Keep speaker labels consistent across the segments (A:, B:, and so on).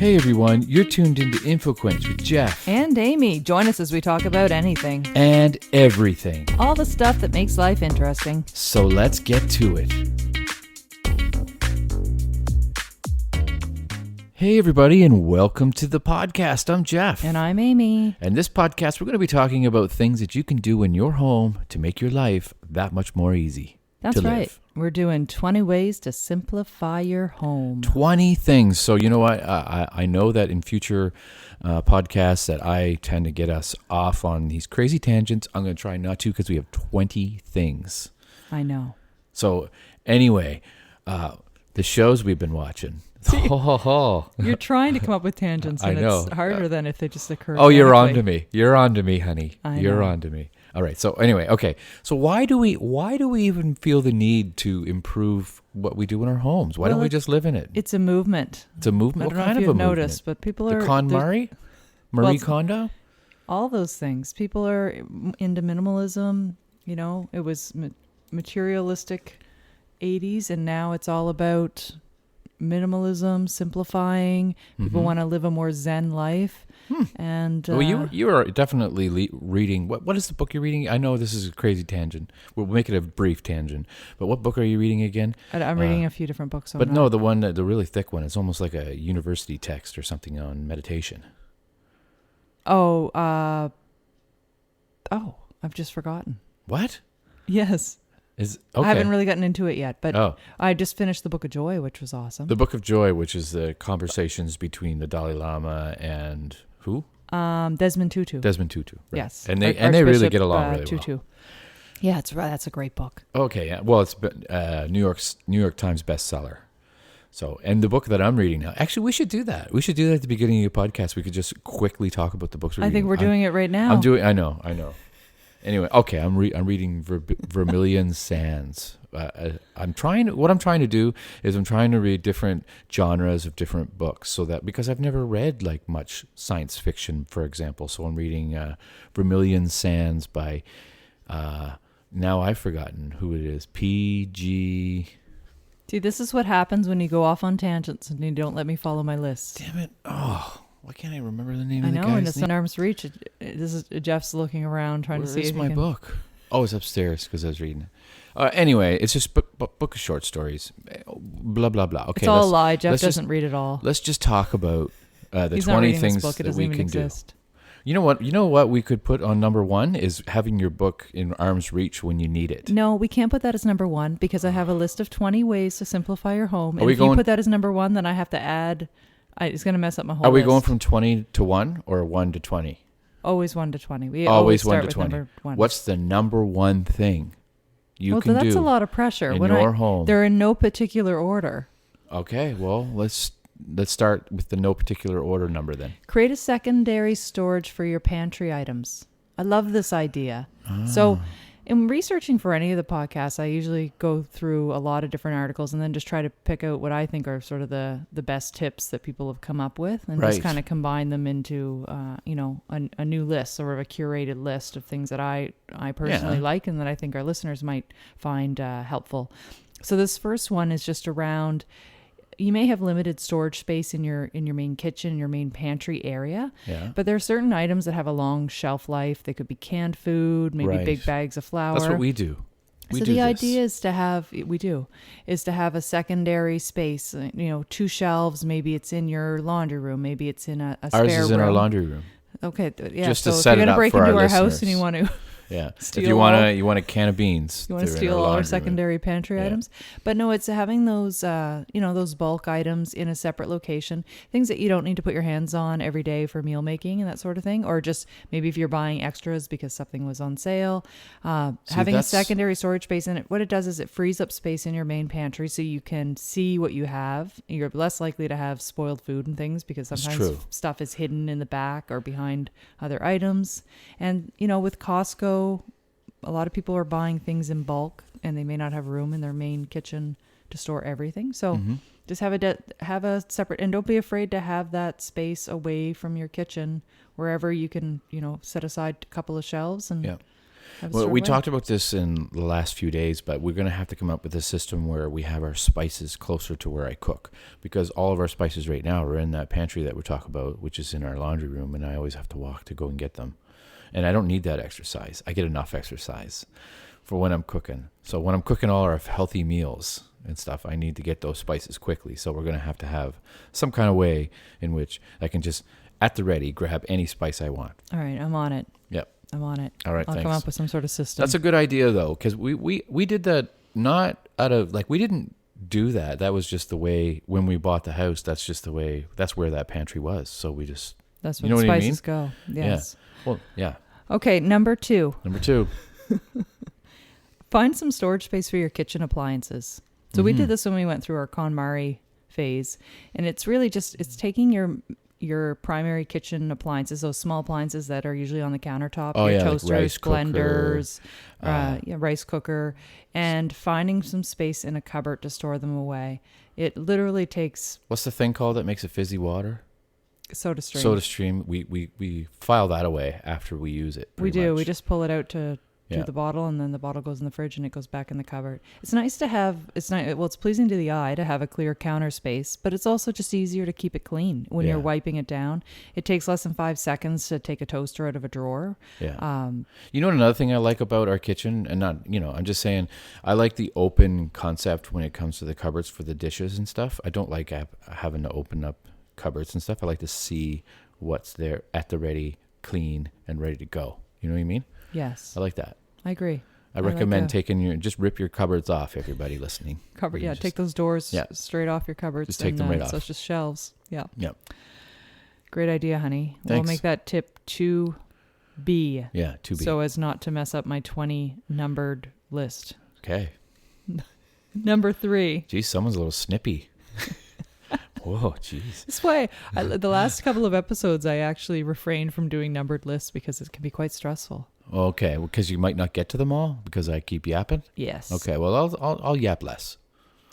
A: Hey everyone, you're tuned into InfoQuench with Jeff.
B: And Amy. Join us as we talk about anything.
A: And everything.
B: All the stuff that makes life interesting.
A: So let's get to it. Hey everybody, and welcome to the podcast. I'm Jeff.
B: And I'm Amy.
A: And this podcast, we're going to be talking about things that you can do in your home to make your life that much more easy.
B: That's right. We're doing 20 ways to simplify your home.
A: 20 things. So you know what? I know that in future podcasts that I tend to get us off on these crazy tangents. I'm going to try not to because we have 20 things.
B: I know.
A: So anyway, the shows we've been watching.
B: You're trying to come up with tangents, and
A: I know.
B: It's harder than if they just occur.
A: Oh, you're on to me. You're on to me, honey.
B: You're
A: on to me. All right. So anyway, okay. So why do we even feel the need to improve what we do in our homes? Why don't we just live in it?
B: It's a movement.
A: It's a movement.
B: I don't know if you've noticed, but people are
A: Marie Kondo.
B: All those things. People are into minimalism. You know, it was materialistic 80s, and now it's all about minimalism, simplifying. People want to live a more Zen life. And
A: well, you are definitely reading. What is the book you're reading? I know this is a crazy tangent. We'll make it a brief tangent. But what book are you reading again?
B: I'm reading a few different books.
A: But no, the really thick one. It's almost like a university text or something on meditation.
B: I've just forgotten.
A: What?
B: Yes.
A: Okay.
B: I haven't really gotten into it yet, but I just finished the Book of Joy, which was awesome.
A: The Book of Joy, which is the conversations between the Dalai Lama and who?
B: Desmond Tutu.
A: Desmond Tutu. Right.
B: Yes.
A: And they really get along really
B: Tutu.
A: well.
B: Yeah, that's a great book.
A: Okay. Yeah. Well, it's New York Times bestseller. So, and the book that I'm reading now, actually, we should do that. We should do that at the beginning of your podcast. We could just quickly talk about the books we're reading.
B: I think we're doing it right now.
A: I know. Anyway, okay, I'm reading Vermilion Sands. What I'm trying to do is I'm trying to read different genres of different books, so that because I've never read like much science fiction, for example. So I'm reading Vermilion Sands by now I've forgotten who it is. P.G.
B: See, this is what happens when you go off on tangents and you don't let me follow my list.
A: Damn it! Oh. Why can't I remember the name of the guy's
B: name? I know, and
A: it's
B: in arm's reach. This is Jeff's looking around trying to see if he can...
A: Where's my book? Oh, it's upstairs because I was reading it. Anyway, it's just book of short stories. Blah, blah, blah. Okay,
B: it's all a lie. Jeff doesn't read it all.
A: Let's just talk about the
B: He's
A: 20 things
B: book.
A: that we can do. You know what we could put on number one is having your book in arm's reach when you need it.
B: No, we can't put that as number one because I have a list of 20 ways to simplify your home. And if you put that as number one, then I have to add... it's going to mess up my whole list.
A: Are we going from 20 to 1 or 1 to 20?
B: Always 1 to 20. We
A: always 1
B: start
A: to
B: with
A: 20.
B: Number one.
A: What's the number one thing you can do?
B: That's a lot of pressure.
A: In your home.
B: They're in no particular order.
A: Okay, well, let's start with the no particular order number then.
B: Create a secondary storage for your pantry items. I love this idea. So in researching for any of the podcasts, I usually go through a lot of different articles and then just try to pick out what I think are sort of the best tips that people have come up with and just kind of combine them into, a new list, sort of a curated list of things that I personally like and that I think our listeners might find helpful. So this first one is just around... You may have limited storage space in your main kitchen, your main pantry area, but there are certain items that have a long shelf life. They could be canned food, maybe big bags of flour.
A: That's what we do.
B: The idea is to have a secondary space, 2 shelves. Maybe it's in your laundry room. Maybe it's in a spare room.
A: Ours is in our laundry room.
B: Okay. Yeah.
A: Just to set it up for our listeners. If you're going to break into our house
B: and you want to...
A: Yeah, if you want a can of beans,
B: you want to steal all our secondary pantry items. But no, it's having those, those bulk items in a separate location, things that you don't need to put your hands on every day for meal making and that sort of thing, or just maybe if you're buying extras because something was on sale. Having a secondary storage space in it, what it does is it frees up space in your main pantry so you can see what you have. You're less likely to have spoiled food and things because sometimes stuff is hidden in the back or behind other items. And with Costco, a lot of people are buying things in bulk and they may not have room in their main kitchen to store everything. So just have a separate, and don't be afraid to have that space away from your kitchen wherever you can, set aside a couple of shelves and Have it
A: Well,
B: stored
A: we
B: away.
A: talked about this in the last few days, but we're going to have to come up with a system where we have our spices closer to where I cook, because all of our spices right now are in that pantry that we're talking about, which is in our laundry room, and I always have to walk to go and get them. And I don't need that exercise. I get enough exercise for when I'm cooking. So when I'm cooking all our healthy meals and stuff, I need to get those spices quickly. So we're going to have some kind of way in which I can just, at the ready, grab any spice I want.
B: All right, I'm on it.
A: Yep.
B: I'm on it.
A: All right,
B: I'll
A: thanks.
B: come up with some sort of system.
A: That's a good idea, though, because we did that not out of, like, we didn't do that. That was just the way, when we bought the house, that's just the way, that's where that pantry was. So we just,
B: That's where
A: you know
B: the
A: what I
B: spices
A: mean?
B: go. Yes.
A: Well, yeah.
B: Okay, number 2.
A: Number 2.
B: Find some storage space for your kitchen appliances. So we did this when we went through our KonMari phase, and it's really just, it's taking your primary kitchen appliances, those small appliances that are usually on the countertop,
A: Oh,
B: your
A: yeah, like
B: toasters,
A: rice cooker,
B: blenders, rice cooker, and finding some space in a cupboard to store them away. It literally takes
A: What's the thing called that makes it fizzy water?
B: soda stream.
A: Soda stream. We file that away after we use it.
B: We
A: pretty
B: do.
A: much.
B: We just pull it out to
A: Yeah.
B: the bottle, and then the bottle goes in the fridge and it goes back in the cupboard. It's nice to have, it's nice, well, it's pleasing to the eye to have a clear counter space, but it's also just easier to keep it clean when you're
A: Yeah.
B: wiping it down. It takes less than 5 seconds to take a toaster out of a drawer.
A: Yeah. You know what, another thing I like about our kitchen, and not, I'm just saying, I like the open concept when it comes to the cupboards for the dishes and stuff. I don't like having to open up cupboards and stuff. I like to see what's there at the ready, clean, and ready to go. You know what I mean?
B: Yes,
A: I like that.
B: I agree.
A: I
B: like
A: recommend
B: a
A: just rip your cupboards off, everybody listening.
B: Cupboard,
A: You
B: yeah,
A: just-
B: take those doors
A: Yeah.
B: straight off your cupboards.
A: Just take
B: and,
A: them right
B: So
A: off.
B: it's just shelves. Yeah.
A: Yep.
B: Great idea, honey. We'll
A: Thanks.
B: make that tip 2B.
A: Yeah, 2B.
B: So as not to mess up my 20 numbered list.
A: Okay.
B: Number 3.
A: Geez, someone's a little snippy. Whoa, jeez.
B: That's why the last couple of episodes I actually refrained from doing numbered lists because it can be quite stressful.
A: Okay, well, because you might not get to them all because I keep yapping.
B: Yes.
A: Okay, well, I'll yap less.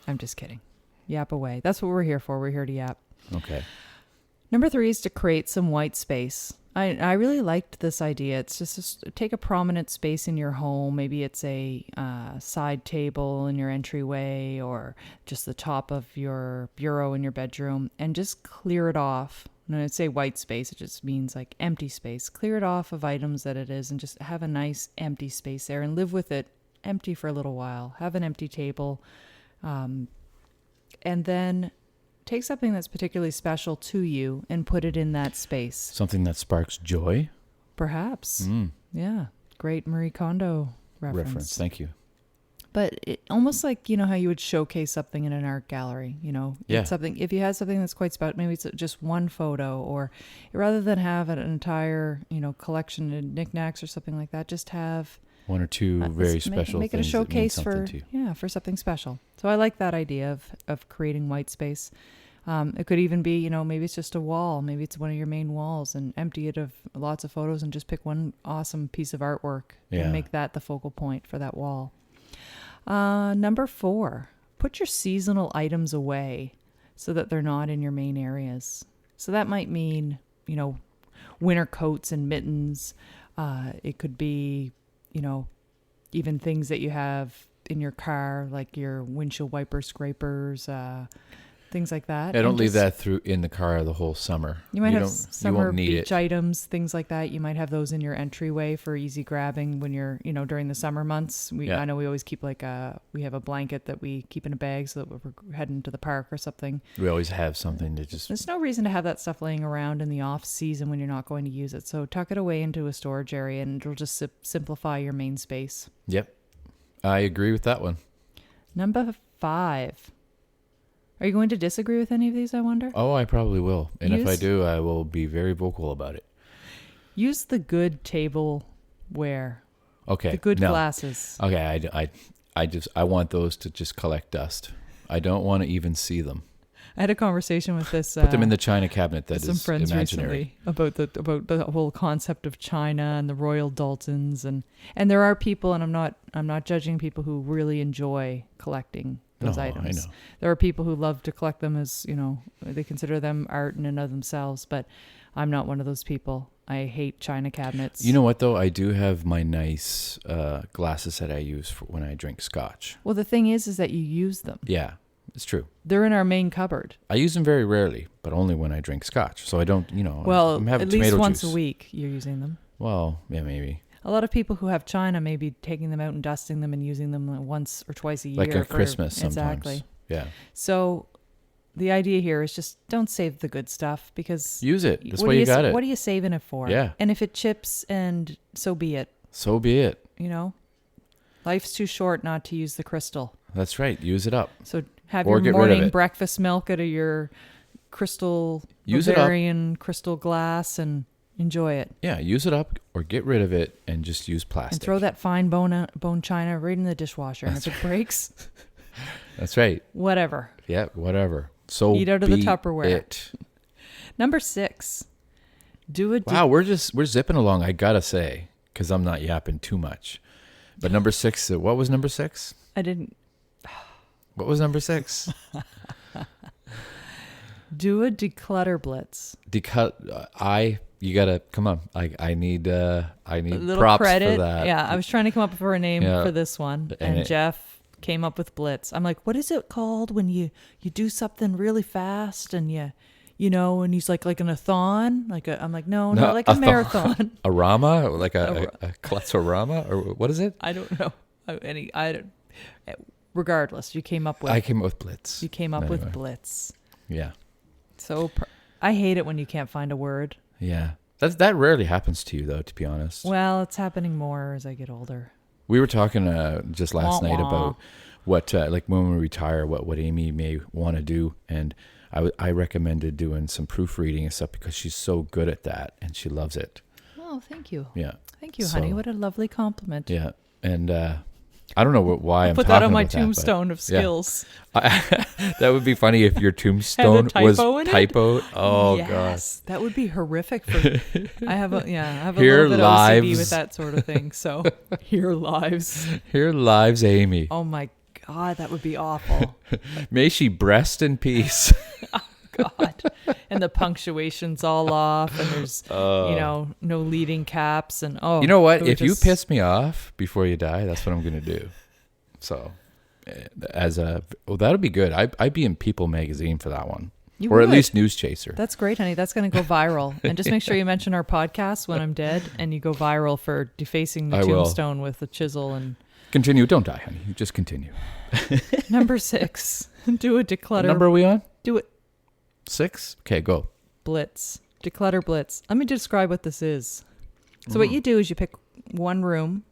B: I'm just kidding. Yap away. That's what we're here for. We're here to yap.
A: Okay.
B: Number 3 is to create some white space. I really liked this idea. It's just take a prominent space in your home. Maybe it's a side table in your entryway or just the top of your bureau in your bedroom, and just clear it off. When I say white space, it just means like empty space. Clear it off of items that it is and just have a nice empty space there and live with it empty for a little while. Have an empty table. And then take something that's particularly special to you and put it in that space.
A: Something that sparks joy.
B: Perhaps. Yeah. Great Marie Kondo reference.
A: Thank you.
B: But it almost like, how you would showcase something in an art gallery,
A: Yeah.
B: It's something, if you had something that's quite special, maybe it's just one photo, or rather than have an entire, collection of knickknacks or something like that, just have
A: One or two very special
B: make it a
A: things that mean
B: showcase
A: something to you.
B: for something special. So I like that idea of creating white space. It could even be, maybe it's just a wall. Maybe it's one of your main walls, and empty it of lots of photos and just pick one awesome piece of artwork
A: Yeah.
B: and make that the focal point for that wall. Number 4, put your seasonal items away so that they're not in your main areas. So that might mean, winter coats and mittens. It could be, even things that you have in your car, like your windshield wiper scrapers, things like that.
A: Yeah, don't
B: And
A: leave
B: just-
A: that in the car the whole summer.
B: You might have
A: You
B: summer
A: won't need
B: beach
A: it.
B: items, things like that. You might have those in your entryway for easy grabbing when you're, during the summer months. I know we always keep we have a blanket that we keep in a bag so that we're heading to the park or something.
A: We always have something to just.
B: There's no reason to have that stuff laying around in the off season when you're not going to use it. So tuck it away into a storage area, and it'll just simplify your main space.
A: Yep. I agree with that one.
B: Number 5. Are you going to disagree with any of these, I wonder?
A: Oh, I probably will. And if I
B: Use-
A: do, I will be very vocal about it.
B: Use the good tableware,
A: Okay.
B: the good
A: no.
B: glasses.
A: Okay, I want those to just collect dust. I don't want to even see them.
B: I had a conversation with this.
A: Put them in the china cabinet that
B: some
A: is
B: friends
A: imaginary.
B: recently about the whole concept of China and the Royal Daltons, and there are people, and I'm not judging people who really enjoy collecting those
A: No, I
B: items.
A: know.
B: There are people who love to collect them as, they consider them art in and of themselves, but I'm not one of those people. I hate china cabinets.
A: You know what, though? I do have my nice glasses that I use for when I drink scotch.
B: Well, the thing is that you use them.
A: Yeah, it's true.
B: They're in our main cupboard.
A: I use them very rarely, but only when I drink scotch. So I don't,
B: Well,
A: I'm having
B: at least
A: tomato
B: once
A: juice.
B: a week you're using them.
A: Well, yeah, maybe.
B: A lot of people who have china may be taking them out and dusting them and using them once or twice a year.
A: Like at Christmas sometimes.
B: Exactly.
A: Yeah.
B: So the idea here is just don't save the good stuff because...
A: Use it. That's why you got it.
B: What are you saving it for?
A: Yeah.
B: And if it chips, and so be it.
A: So be it.
B: Life's too short not to use the crystal.
A: That's right. Use it up.
B: So have
A: Or
B: your
A: get rid of
B: morning
A: it.
B: breakfast milk out of your crystal
A: Use it up.
B: Bavarian crystal glass and enjoy it.
A: Yeah, use it up or get rid of it and just use plastic.
B: And throw that fine bone china right in the dishwasher. And if it breaks,
A: That's right.
B: whatever.
A: Yeah, whatever. So
B: Eat out of the
A: be
B: Tupperware.
A: it.
B: Number 6.
A: Wow, we're zipping along, I gotta say, because I'm not yapping too much. But number 6, what was number 6?
B: I didn't
A: What was number 6?
B: do a declutter blitz.
A: You gotta come on. I need
B: A little
A: props
B: credit.
A: for that.
B: Yeah, I was trying to come up with a name
A: Yeah.
B: for this one, and Jeff came up with blitz. I'm like, what is it called when you do something really fast and and he's like an a-thon? I'm like, no, not like a marathon.
A: A rama, like a klutz-orama, or what is it?
B: I don't know. Regardless, you came up with.
A: I came up with blitz.
B: You came up
A: Anyway.
B: with blitz.
A: Yeah,
B: So I hate it when you can't find a word.
A: yeah. That rarely happens to you, though. To be honest.
B: Well, it's happening more as I get older.
A: We were talking just last
B: Wah,
A: night
B: wah.
A: about what, like when we retire, what Amy may want to do, and I recommended doing some proofreading and stuff because she's so good at that and she loves it.
B: Oh, thank you.
A: Yeah.
B: Thank you, honey.
A: So-
B: What a lovely compliment.
A: Yeah, and I don't know why I'm
B: Put
A: talking
B: that on my
A: about
B: tombstone of skills.
A: that would be funny if your tombstone was
B: typo in it?
A: typoed. Oh
B: yes, that would be horrific. I have a
A: Here
B: little bit of OCD
A: lives-
B: with that sort of thing. So here lives.
A: gosh. Here lives Amy.
B: Oh my God, that would be awful.
A: May she rest in peace.
B: God, and the punctuation's all off, and there's no leading caps, and
A: You know what?
B: it would
A: If you
B: just-
A: piss me off before you die, that's what I'm going to do. So, that'll be good. I'd be in People magazine for that one.
B: You
A: Or at
B: would.
A: least News Chaser.
B: That's great, honey. That's going to go viral. And just make sure you mention our podcast when I'm dead, and you go viral for defacing the
A: I will.
B: tombstone with a chisel. And
A: Continue. Don't die, honey. You just continue.
B: number 6, do a declutter.
A: What number are we on?
B: Do it
A: 6? Okay, go.
B: blitz. Declutter blitz. Let me describe what this is. So what you do is you pick one room,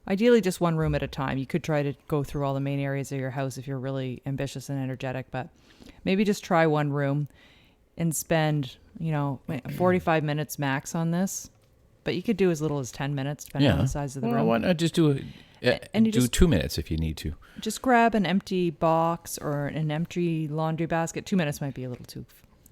B: ideally just one room at a time. You could try to go through all the main areas of your house if you're really ambitious and energetic, but maybe just try one room and spend, 45 minutes max on this. But you could do as little as 10 minutes depending on the size of the
A: Well,
B: room.
A: why not just do
B: And you
A: do
B: just-
A: 2 minutes if you need to.
B: Just grab an empty box or an empty laundry basket. 2 minutes might be a little too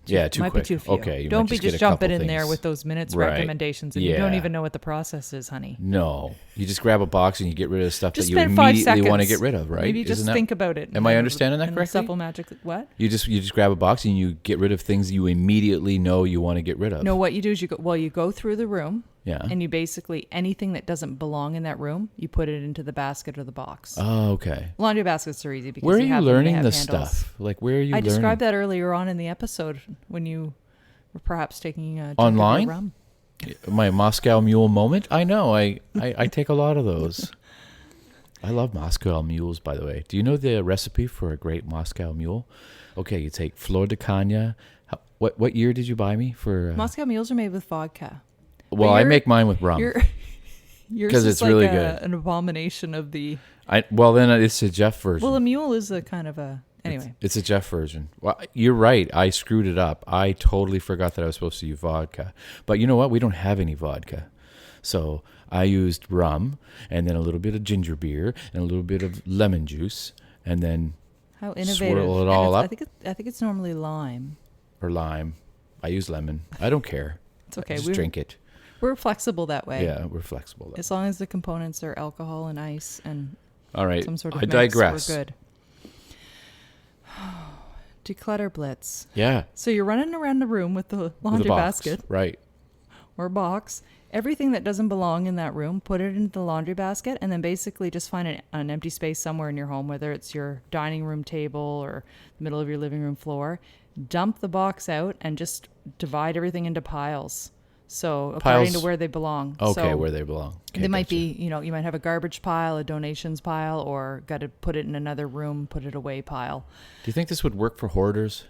A: Yeah, too
B: might
A: quick.
B: be too few.
A: Okay, you
B: Don't
A: might
B: be
A: just get
B: just
A: a couple
B: jumping in there
A: things.
B: with those minutes
A: Right.
B: recommendations, and you don't
A: Yeah.
B: even know what the process is, honey.
A: No, you just grab a box and you get rid of stuff
B: Just
A: that you
B: spend 5
A: immediately want to
B: seconds.
A: get rid of, right?
B: Maybe just
A: Isn't that-
B: think about it.
A: Am I understanding that
B: and
A: correctly?
B: Supple magic. What?
A: You just grab a box and you get rid of things you immediately know you want to get rid of.
B: No, what you do is you go through the room,
A: Yeah.
B: and you basically anything that doesn't belong in that room, you put it into the basket or the box.
A: Oh, okay.
B: Laundry baskets are easy because
A: Where are
B: they
A: you
B: have
A: learning
B: they have
A: this
B: handles.
A: stuff? Like, where are you
B: I
A: learning?
B: described that earlier on in the episode when you were perhaps taking a drink
A: Online?
B: of your rum.
A: My Moscow Mule moment? I know. I take a lot of those. I love Moscow mules, by the way. Do you know the recipe for a great Moscow mule? Okay, you take Flor de Caña. What year did you buy me for?
B: Moscow mules are made with vodka.
A: Well, I
B: you're-
A: make mine with rum.
B: Yours
A: 'Cause
B: is
A: it's
B: like
A: really good.
B: an abomination of the.
A: Well, then it's a Jeff version.
B: Well, a mule is a kind of a. Anyway.
A: It's a Jeff version. Well, you're right. I screwed it up. I totally forgot that I was supposed to use vodka. But you know what? We don't have any vodka. So I used rum and then a little bit of ginger beer and a little bit of lemon juice and then
B: How innovative.
A: swirl it
B: And
A: all
B: it's-
A: up.
B: I think it's normally lime.
A: or lime. I use lemon. I don't care.
B: It's okay.
A: I just drink it.
B: We're flexible that way.
A: Yeah, we're flexible.
B: As long as the components are alcohol and ice and
A: All right.
B: some sort of
A: I
B: mix,
A: digress.
B: we're good. Declutter Blitz.
A: Yeah.
B: So you're running around the room with the
A: With
B: laundry
A: a box.
B: basket
A: Right.
B: or box. Everything that doesn't belong in that room, put it into the laundry basket, and then basically just find an empty space somewhere in your home, whether it's your dining room table or the middle of your living room floor. Dump the box out and just divide everything into piles. So according to where they belong.
A: Okay,
B: so
A: where they belong. Okay,
B: they might
A: gotcha.
B: be, you might have a garbage pile, a donations pile, or got to put it in another room, put it away pile.
A: Do you think this would work for hoarders?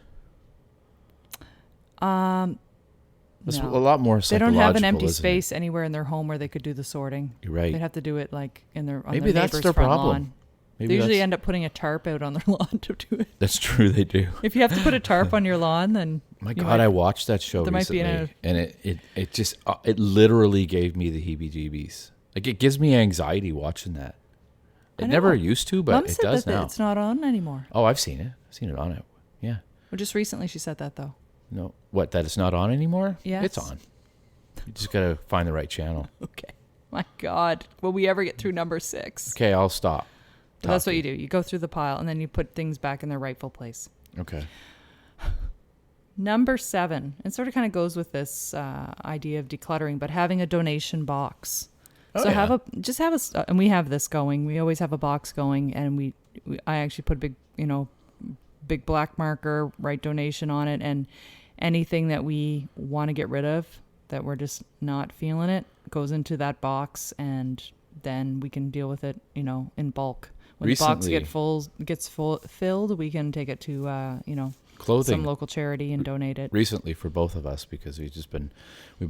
A: It's
B: No.
A: a lot more
B: They
A: psychological.
B: don't have an empty
A: isn't it?
B: space anywhere in their home where they could do the sorting.
A: You're right.
B: They'd have to do it like on
A: Maybe
B: their
A: that's
B: neighbor's
A: their
B: front
A: problem.
B: lawn.
A: Maybe
B: They usually
A: that's-
B: end up putting a tarp out on their lawn to do it.
A: That's true. They do.
B: If you have to put a tarp on your lawn, then
A: My
B: you
A: God,
B: might-
A: I watched that show
B: there might be
A: recently, and it just it literally gave me the heebie-jeebies. Like it gives me anxiety watching that.
B: I
A: It
B: know.
A: never used to, but
B: Mom
A: it
B: said
A: does
B: that
A: now.
B: it's not on anymore.
A: Oh, I've seen it. I've seen it on it. Yeah.
B: Well, just recently she said that though.
A: No, what? That it's not on anymore?
B: Yes.
A: It's on. You just gotta find the right channel.
B: Okay. My God, will we ever get through number 6?
A: Okay, I'll stop.
B: But that's what you do. You go through the pile and then you put things back in their rightful place.
A: Okay.
B: Number 7, and sort of kind of goes with this idea of decluttering, but having a donation box.
A: Oh,
B: So
A: yeah.
B: and we have this going. We always have a box going, and I actually put a big black marker, write donation on it, and anything that we want to get rid of that we're just not feeling it goes into that box, and then we can deal with it, in bulk. When the box gets filled, we can take it to
A: Clothing.
B: some local charity and donate it.
A: Recently for both of us, because we've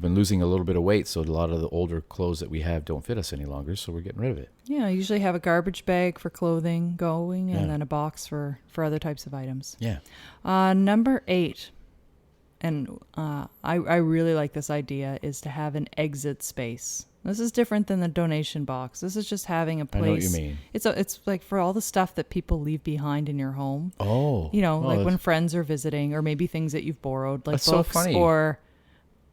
A: been losing a little bit of weight, so a lot of the older clothes that we have don't fit us any longer, so we're getting rid of it.
B: Yeah, I usually have a garbage bag for clothing going,
A: Yeah.
B: and then a box for other types of items.
A: Yeah.
B: Number 8, and I really like this idea, is to have an exit space. This is different than the donation box. This is just having a place.
A: I know what you mean.
B: It's like for all the stuff that people leave behind in your home.
A: Oh.
B: Like when friends are visiting, or maybe things that you've borrowed, like
A: That's so
B: books
A: funny.
B: or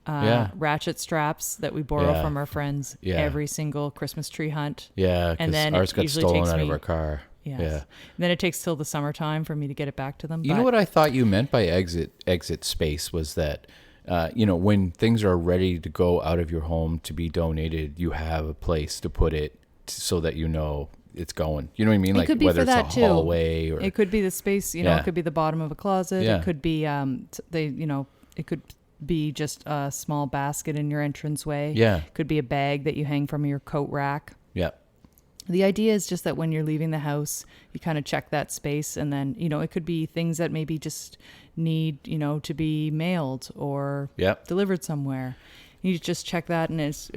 A: Yeah.
B: ratchet straps that we borrow
A: Yeah.
B: from our friends
A: Yeah.
B: every single Christmas tree hunt.
A: Yeah,
B: And
A: because
B: then
A: ours
B: it
A: got
B: usually
A: stolen
B: takes
A: out of
B: me-
A: our car.
B: Yes.
A: Yeah.
B: And then it takes till the summertime for me to get it back to them.
A: You know what I thought you meant by exit space was that, when things are ready to go out of your home to be donated, you have a place to put it so that it's going. You know what I mean?
B: It
A: Like
B: could be
A: whether
B: for
A: it's
B: that
A: a
B: too.
A: hallway or
B: It could be the space,
A: Yeah.
B: it could be the bottom of a closet.
A: Yeah.
B: It could be, it could be just a small basket in your entranceway.
A: Yeah.
B: It could be a bag that you hang from your coat rack.
A: Yeah.
B: The idea is just that when you're leaving the house, you kind of check that space, and then, it could be things that maybe just need, to be mailed or
A: Yep.
B: delivered somewhere. You just check that, and it's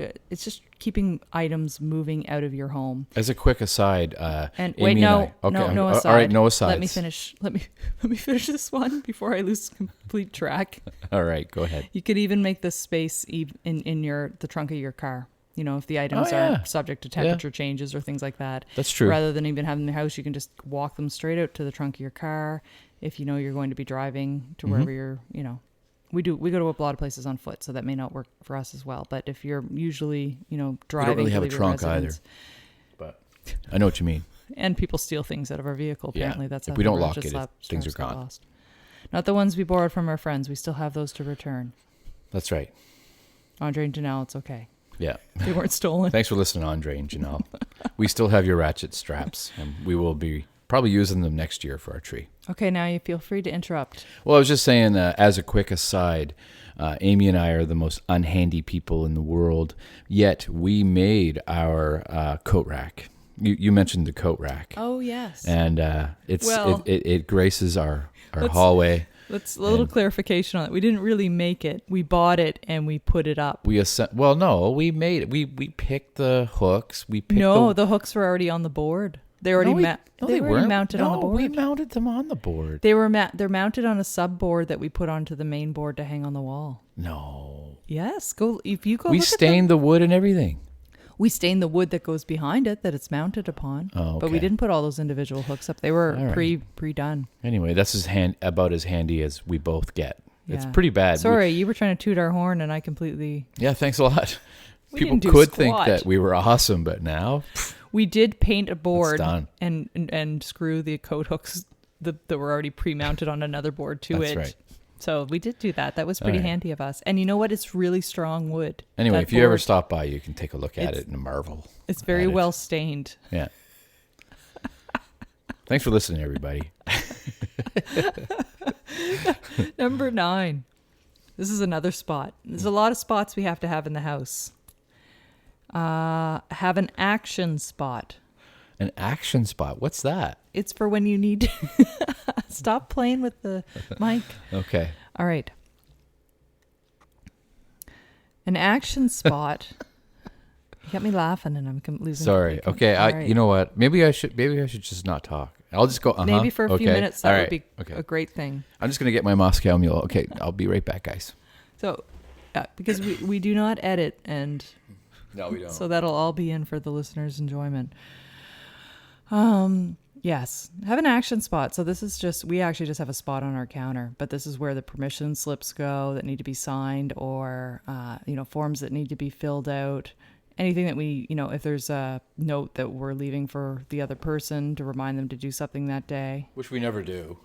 B: just keeping items moving out of your home.
A: As a quick aside,
B: And
A: Amy
B: wait,
A: and
B: no,
A: I- okay,
B: no aside.
A: all right, no asides.
B: Let me finish. Let me finish this one before I lose complete track.
A: All right, go ahead.
B: You could even make this space in the trunk of your car. If the items
A: yeah.
B: aren't subject to temperature changes or things like that.
A: That's true.
B: Rather than even having the house, you can just walk them straight out to the trunk of your car. If you're going to be driving to wherever you're, we go to a lot of places on foot, so that may not work for us as well. But if you're usually, driving,
A: We don't really
B: to
A: have a
B: leave your
A: trunk either.
B: residence-
A: But I know what you mean.
B: And people steal things out of our vehicle.
A: Yeah.
B: Apparently, that's
A: If
B: how
A: we don't
B: the
A: lock
B: ratchet
A: it, things are
B: straps got
A: gone.
B: lost. Not the ones we borrowed from our friends. We still have those to return.
A: That's right.
B: Andre and Janelle, it's okay.
A: Yeah.
B: They weren't stolen.
A: Thanks for listening, Andre and Janelle. We still have your ratchet straps, and we will be probably using them next year for our tree.
B: Okay, now you feel free to interrupt.
A: Well, I was just saying, as a quick aside, Amy and I are the most unhandy people in the world, yet we made our coat rack. You mentioned the coat rack.
B: Oh, yes.
A: And it graces our hallway.
B: Let's a little clarification on it. We didn't really make it. We bought it and we put it up.
A: We made it. We picked the hooks.
B: The hooks were already on the board. They already
A: they
B: were
A: weren't.
B: mounted on the board.
A: We mounted them on the board.
B: They're mounted on a sub board that we put onto the main board to hang on the wall.
A: No.
B: Yes,
A: We
B: look at them.
A: stained the wood and everything.
B: We stained the wood that goes behind it that it's mounted upon.
A: Oh,
B: But we
A: okay.
B: didn't put all those individual hooks up. They were
A: All right.
B: pre-done.
A: Anyway, that's about as handy as we both get. It's
B: Yeah.
A: pretty bad.
B: Sorry, you were trying to toot our horn and I completely...
A: Yeah, thanks a lot.
B: We
A: People
B: didn't do
A: could think
B: squat.
A: that we were awesome, but now
B: We did paint a board
A: done.
B: and screw the coat hooks that were already pre-mounted on another board to
A: That's
B: it.
A: right.
B: So we did do that. That was pretty
A: All right.
B: handy of us. And you know what? It's really strong wood.
A: Anyway,
B: That
A: if you ever
B: board,
A: stop by, you can take a look at
B: It's-
A: it and marvel.
B: it's very
A: at it.
B: well stained.
A: Yeah. Thanks for listening, everybody.
B: Number 9. This is another spot. There's a lot of spots we have to have in the house. Have an action spot.
A: An action spot. What's that?
B: It's for when you need to stop playing with the mic.
A: Okay.
B: All right. An action spot. You got me laughing and I'm losing.
A: Sorry. Okay.
B: All right.
A: You know what? Maybe I should just not talk. I'll just go.
B: Maybe for a few
A: okay.
B: minutes that
A: All
B: would
A: right.
B: be
A: Okay.
B: a great thing.
A: I'm just gonna get my Moscow Mule. Okay. I'll be right back, guys.
B: So, because we do not edit, and
A: No, we don't.
B: so that'll all be in for the listeners' enjoyment. Yes, have an action spot. So this is we actually just have a spot on our counter, but this is where the permission slips go that need to be signed, or forms that need to be filled out. Anything that we, if there's a note that we're leaving for the other person to remind them to do something that day.
A: Which we never do.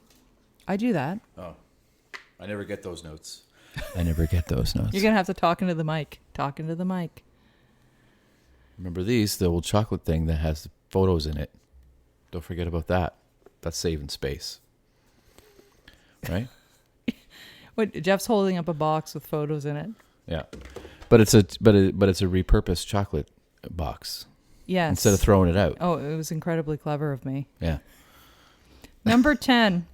B: I do that.
A: Oh, I never get those notes. I never get those notes.
B: You're gonna have to talk into the mic.
A: Remember these, the old chocolate thing that has photos in it. Don't forget about that. That's saving space. Right?
B: What, Jeff's holding up a box with photos in it.
A: Yeah. But it's a repurposed chocolate box.
B: Yes.
A: Instead of throwing it out.
B: Oh, it was incredibly clever of me.
A: Yeah.
B: Number 10.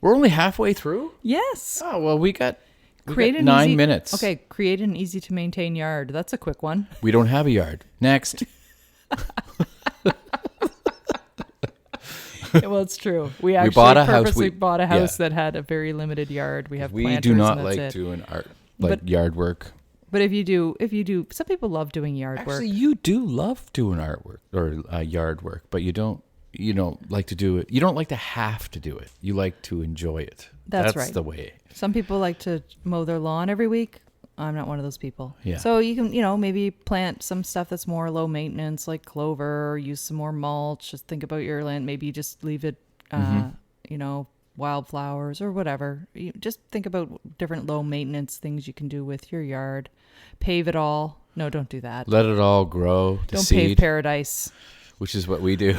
A: We're only halfway through?
B: Yes.
A: Oh, well, we got
B: Create an
A: 9
B: easy-
A: minutes.
B: Okay, create an easy to maintain yard. That's a quick one.
A: We don't have a yard. Next.
B: Well, it's true. We actually
A: bought a house.
B: purposely bought a house
A: Yeah.
B: that had a very limited yard. We have
A: We
B: planters
A: do not
B: and that's
A: like
B: it.
A: doing art,
B: But-
A: yard work.
B: But if you do, some people love doing yard
A: Actually,
B: work.
A: you do love doing artwork or yard work, but you don't like to do it. You don't like to have to do it. You like to enjoy it.
B: That's right.
A: the way.
B: Some people like to mow their lawn every week. I'm not one of those people.
A: Yeah.
B: So you can, maybe plant some stuff that's more low maintenance, like clover, or use some more mulch. Just think about your land. Maybe you just leave it, wildflowers or whatever. You just think about different low maintenance things you can do with your yard. Pave it all. No, don't do that.
A: Let it all grow to
B: Don't
A: seed,
B: pave paradise.
A: which is what we do.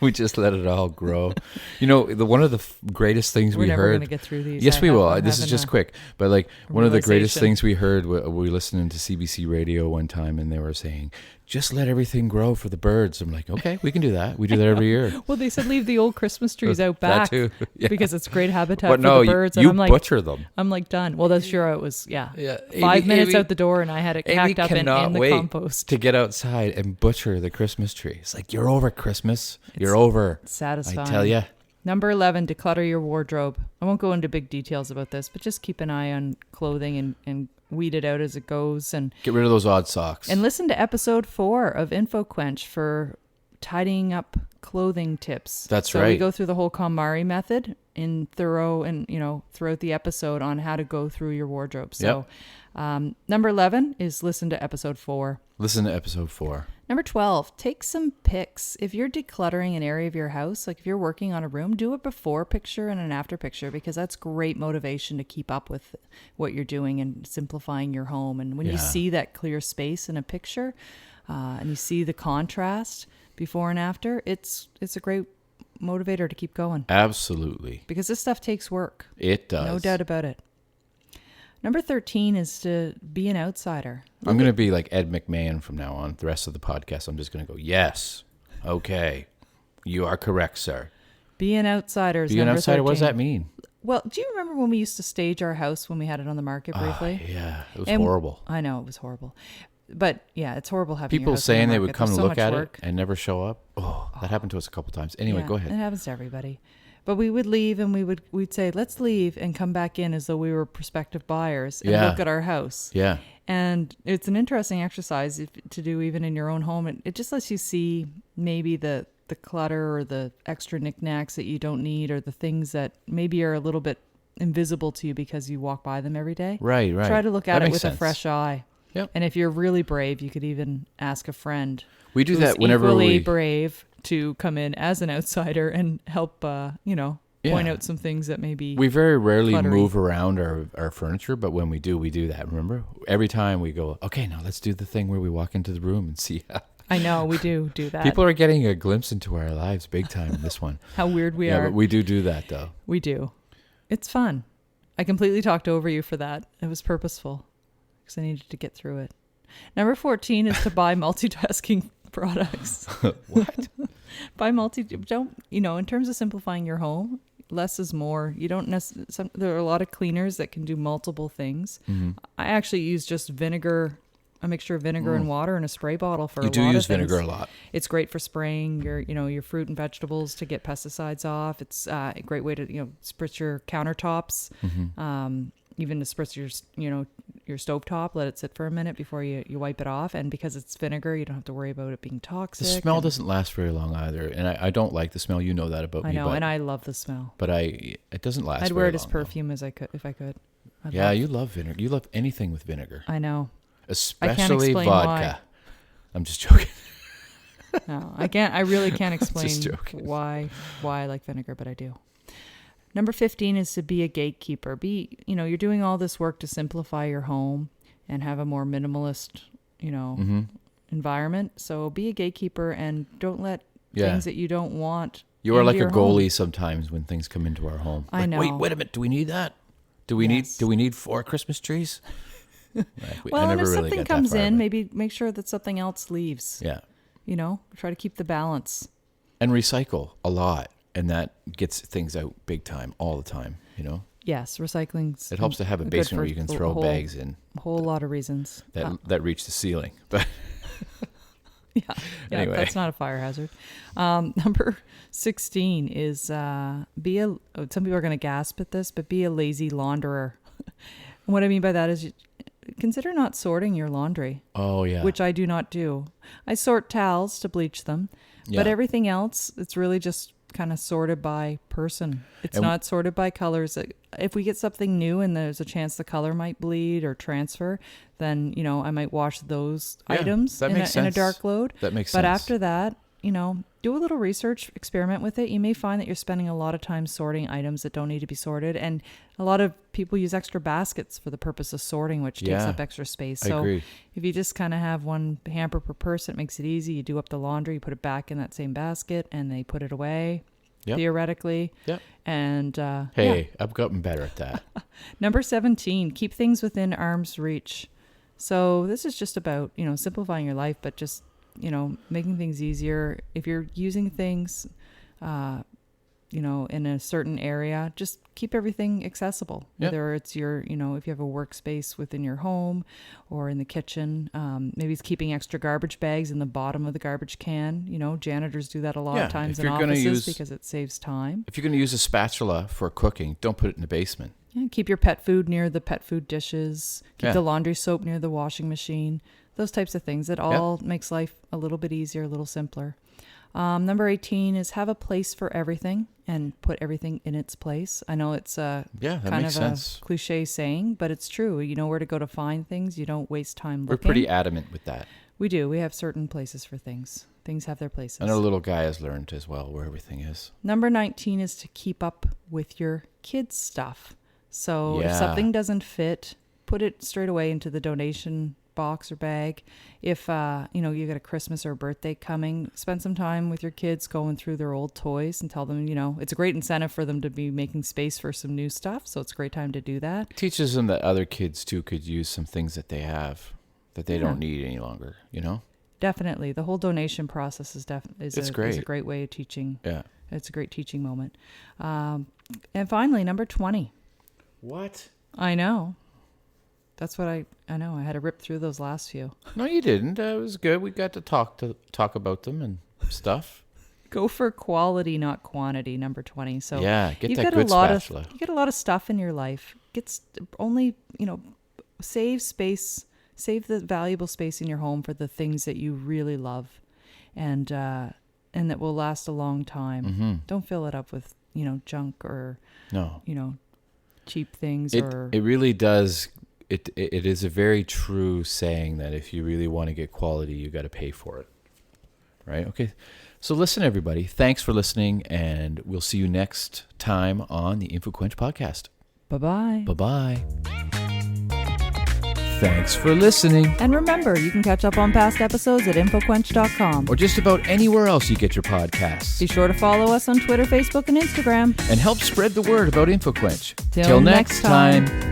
A: We just let it all grow. One of the greatest things
B: We're
A: we
B: never
A: heard.
B: going to get through these.
A: Yes, we will.
B: I'm
A: This is
B: having
A: just
B: a
A: quick. But one of the greatest
B: realization.
A: things we heard, we were listening to CBC radio one time, and they were saying, just let everything grow for the birds. I'm like, okay, we can do that. We do that every year.
B: Well, they said leave the old Christmas trees out
A: That
B: back
A: too. Yeah.
B: because it's great habitat
A: But
B: for
A: no,
B: the birds.
A: you
B: And I'm
A: butcher them.
B: done. Well, that's sure it was. Yeah.
A: Yeah.
B: 5 minutes out the door and I had it
A: Amy
B: hacked up in
A: cannot
B: the
A: wait
B: compost.
A: to get outside and butcher the Christmas tree. It's like, you're over Christmas. You're over.
B: Satisfying.
A: I tell you.
B: Number 11, declutter your wardrobe. I won't go into big details about this, but just keep an eye on clothing and weed it out as it goes. And
A: Get rid of those odd socks.
B: listen to episode 4 of InfoQuench for tidying up clothing tips.
A: That's
B: so we
A: right.
B: go through the whole KonMari method throughout the episode on how to go through your wardrobe. So number 11 is listen to episode 4.
A: Listen to episode 4.
B: Number 12, take some pics. If you're decluttering an area of your house, like if you're working on a room, do a before picture and an after picture because that's great motivation to keep up with what you're doing and simplifying your home. And when you see that clear space in a picture and you see the contrast before and after, it's a great motivator to keep going.
A: Absolutely.
B: Because this stuff takes work.
A: It does.
B: No doubt about it. Number 13 is to be an outsider.
A: I'm going to be like Ed McMahon from now on. The rest of the podcast, I'm just going to go, yes, okay, you are correct, sir.
B: Be an outsider.
A: Be an outsider, what does that mean?
B: Well, do you remember when we used to stage our house when we had it on the market briefly?
A: Yeah, it was
B: And
A: horrible.
B: I know, it was horrible. But yeah, it's horrible having your
A: People
B: house on the
A: saying they
B: market.
A: would come
B: There's
A: to
B: so
A: look
B: much
A: at
B: work.
A: it and never show up. Oh, that happened to us a couple times. Anyway,
B: Yeah,
A: go ahead.
B: It happens to everybody. But we would leave and we'd say, let's leave and come back in as though we were prospective buyers and look at our house.
A: Yeah.
B: And it's an interesting exercise to do even in your own home. It just lets you see maybe the clutter or the extra knickknacks that you don't need or the things that maybe are a little bit invisible to you because you walk by them every day.
A: Right.
B: Try to look at
A: That
B: it
A: makes
B: with
A: sense.
B: a fresh eye.
A: Yep.
B: And if you're really brave, you could even ask a friend.
A: We do
B: who's
A: that whenever
B: equally
A: we
B: brave to come in as an outsider and help, point
A: Yeah.
B: out some things that maybe
A: We very rarely
B: cluttery.
A: move around our furniture, but when we do that. Remember? Every time we go, okay, now let's do the thing where we walk into the room and see how.
B: I know we do that.
A: People are getting a glimpse into our lives big time in this one.
B: How weird we
A: Yeah,
B: are.
A: but we do that, though.
B: We do. It's fun. I completely talked over you for that. It was purposeful because I needed to get through it. Number 14 is to buy multitasking products.
A: What?
B: In terms of simplifying your home, less is more. You don't there are a lot of cleaners that can do multiple things.
A: Mm-hmm.
B: I actually use just vinegar, a mixture of vinegar and water in a spray bottle for a lot of things.
A: You do use vinegar a lot.
B: It's great for spraying your fruit and vegetables to get pesticides off. It's a great way to, spritz your countertops.
A: Mm-hmm.
B: Even to spritz your stovetop, let it sit for a minute before you wipe it off. And because it's vinegar, you don't have to worry about it being toxic.
A: The smell doesn't last very long either. And I don't like the smell. You know that about me.
B: I know,
A: but,
B: and I love the smell.
A: But it doesn't last
B: I'd
A: very
B: wear it
A: long,
B: as perfume if I could.
A: You love vinegar. You love anything with vinegar.
B: I know.
A: Especially
B: explain
A: vodka. I'm just joking.
B: No, I can't. I really can't explain
A: Just joking.
B: why I like vinegar, but I do. Number 15 is to be a gatekeeper. You're doing all this work to simplify your home and have a more minimalist,
A: Mm-hmm.
B: environment. So be a gatekeeper and don't let
A: Yeah.
B: things that you don't want.
A: You are
B: into
A: like a
B: your
A: goalie
B: home.
A: sometimes when things come into our home.
B: I
A: Like,
B: know.
A: Wait a minute. Do we need that? Do we
B: Yes.
A: need 4 Christmas trees?
B: Well, and if something
A: got that
B: comes
A: far,
B: in,
A: but-
B: maybe make sure that something else leaves.
A: Yeah.
B: Try to keep the balance.
A: And recycle a lot. And that gets things out big time all the time,
B: Yes, recycling's
A: It helps to have a
B: good
A: basement
B: for
A: where you can
B: a
A: throw
B: whole-
A: bags in
B: a whole lot of reasons.
A: that reach the ceiling. But
B: Yeah,
A: Anyway.
B: that's not a fire hazard. Number 16 is some people are going to gasp at this, but be a lazy launderer. And what I mean by that is consider not sorting your laundry,
A: oh yeah.
B: which I do not do. I sort towels to bleach them, but
A: Yeah.
B: everything else, it's really just kind of sorted by person. It's
A: And-
B: not sorted by colors. If we get something new and there's a chance the color might bleed or transfer, then, I might wash those
A: Yeah,
B: items
A: that
B: in
A: makes
B: a
A: sense.
B: dark load.
A: That makes
B: But
A: sense.
B: after that, do a little research, experiment with it. You may find that you're spending a lot of time sorting items that don't need to be sorted. And a lot of people use extra baskets for the purpose of sorting, which takes
A: Yeah,
B: up extra space.
A: I
B: So
A: agree.
B: if you just kind of have one hamper per person, it makes it easy. You do up the laundry, you put it back in that same basket, and they put it away,
A: Yep.
B: theoretically.
A: Yep.
B: And
A: Hey, I've gotten better at that.
B: Number 17, keep things within arm's reach. So this is just about, simplifying your life, but just, making things easier. If you're using things, in a certain area, just keep everything accessible.
A: Yep.
B: Whether it's if you have a workspace within your home or in the kitchen, maybe it's keeping extra garbage bags in the bottom of the garbage can. Janitors do that a lot
A: Yeah,
B: of times
A: if
B: in
A: you're gonna
B: offices
A: use-
B: because it saves time.
A: If you're going to use a spatula for cooking, don't put it in the basement.
B: Yeah, keep your pet food near the pet food dishes. Keep
A: Yeah.
B: the laundry soap near the washing machine. Those types of things. It all makes life a little bit easier, a little simpler. Number 18 is have a place for everything and put everything in its place. I know it's
A: Yeah, that
B: kind
A: makes
B: of
A: sense.
B: a cliche saying, but it's true. You know where to go to find things. You don't waste time
A: We're
B: looking.
A: pretty adamant with that.
B: We do. We have certain places for things. Things have their places.
A: And our little guy has learned as well where everything is.
B: Number 19 is to keep up with your kids' stuff. So if
A: Yeah.
B: something doesn't fit, put it straight away into the donation box or bag. If you got a Christmas or a birthday coming, spend some time with your kids going through their old toys and tell them, it's a great incentive for them to be making space for some new stuff. So it's a great time to do that.
A: It teaches them that other kids too could use some things that they have that they don't need any longer,
B: Definitely. The whole donation process is
A: It's
B: a
A: great.
B: great way of teaching.
A: Yeah.
B: It's a great teaching moment. And finally, number 20.
A: What?
B: I know. That's what I know. I had to rip through those last few.
A: No, you didn't. It was good. We got to talk about them and stuff.
B: Go for quality, not quantity. Number 20. So
A: Yeah, get
B: you've
A: that
B: got
A: good
B: a lot
A: spatula.
B: you get a lot of stuff in your life. Only save space, save the valuable space in your home for the things that you really love, and that will last a long time.
A: Mm-hmm.
B: Don't fill it up with junk or
A: No.
B: cheap things
A: It
B: or
A: really does. it is a very true saying that if you really want to get quality, you got to pay for it. Right? Okay. So listen, everybody. Thanks for listening, and we'll see you next time on the InfoQuench podcast.
B: Bye-bye.
A: Bye-bye. Thanks for listening.
B: And remember, you can catch up on past episodes at infoquench.com.
A: Or just about anywhere else you get your podcasts.
B: Be sure to follow us on Twitter, Facebook, and Instagram.
A: And help spread the word about InfoQuench.
B: Till next time.